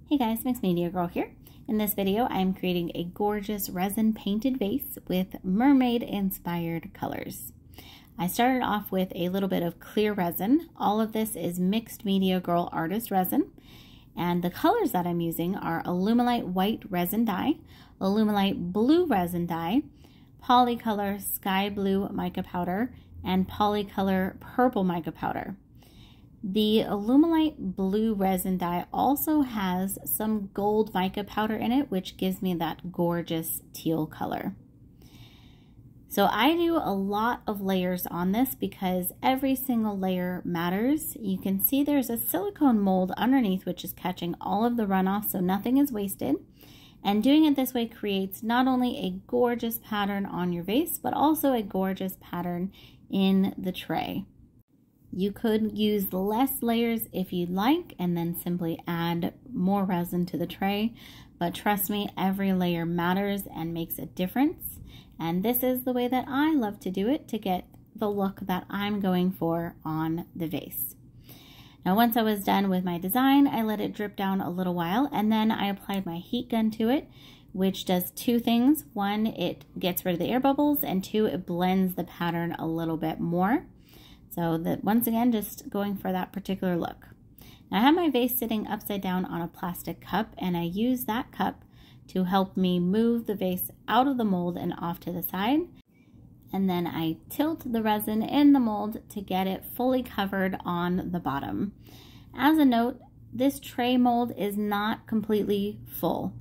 Hey guys, Mixed Media Girl here. In this video, I'm creating a gorgeous resin painted vase with mermaid inspired colors. I started off with a little bit of clear resin. All of this is Mixed Media Girl Artist resin. And the colors that I'm using are Alumilite white resin dye, Alumilite blue resin dye, Polycolor sky blue mica powder, and Polycolor purple mica powder. The Alumilite blue resin dye also has some gold mica powder in it, which gives me that gorgeous teal color. So I do a lot of layers on this because every single layer matters. You can see there's a silicone mold underneath which is catching all of the runoff, so nothing is wasted. And doing it this way creates not only a gorgeous pattern on your vase, but also a gorgeous pattern in the tray. You could use less layers if you'd like and then simply add more resin to the tray, but trust me, every layer matters and makes a difference. And this is the way that I love to do it to get the look that I'm going for on the vase. Now, once I was done with my design, I let it drip down a little while and then I applied my heat gun to it, which does two things. One, it gets rid of the air bubbles, and two, it blends the pattern a little bit more. So that once again, just going for that particular look. Now I have my vase sitting upside down on a plastic cup, and I use that cup to help me move the vase out of the mold and off to the side. And then I tilt the resin in the mold to get it fully covered on the bottom. As a note, this tray mold is not completely full.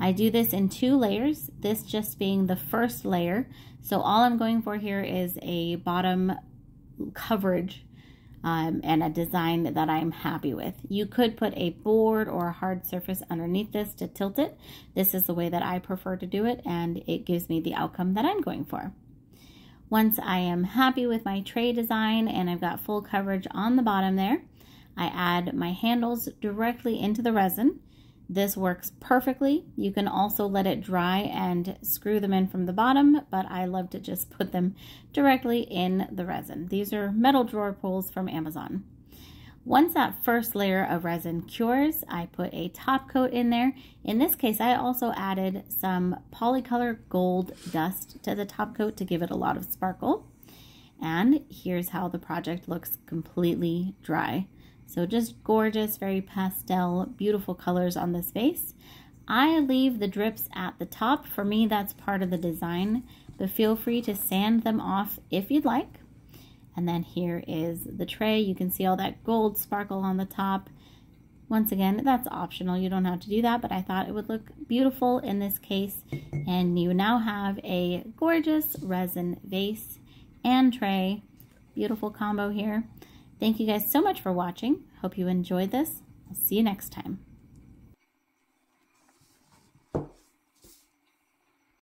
I do this in 2 layers, this just being the first layer. So all I'm going for here is a bottom coverage and a design that I'm happy with. You could put a board or a hard surface underneath this to tilt it. This is the way that I prefer to do it, and it gives me the outcome that I'm going for. Once I am happy with my tray design and I've got full coverage on the bottom there, I add my handles directly into the resin. This works perfectly. You can also let it dry and screw them in from the bottom, but I love to just put them directly in the resin. These are metal drawer pulls from Amazon. Once that first layer of resin cures, I put a top coat in there. In this case, I also added some Polycolor gold dust to the top coat to give it a lot of sparkle. And here's how the project looks completely dry. So just gorgeous, very pastel, beautiful colors on this vase. I leave the drips at the top. For me, that's part of the design, but feel free to sand them off if you'd like. And then here is the tray. You can see all that gold sparkle on the top. Once again, that's optional. You don't have to do that, but I thought it would look beautiful in this case. And you now have a gorgeous resin vase and tray. Beautiful combo here. Thank you guys so much for watching. Hope you enjoyed this. I'll see you next time.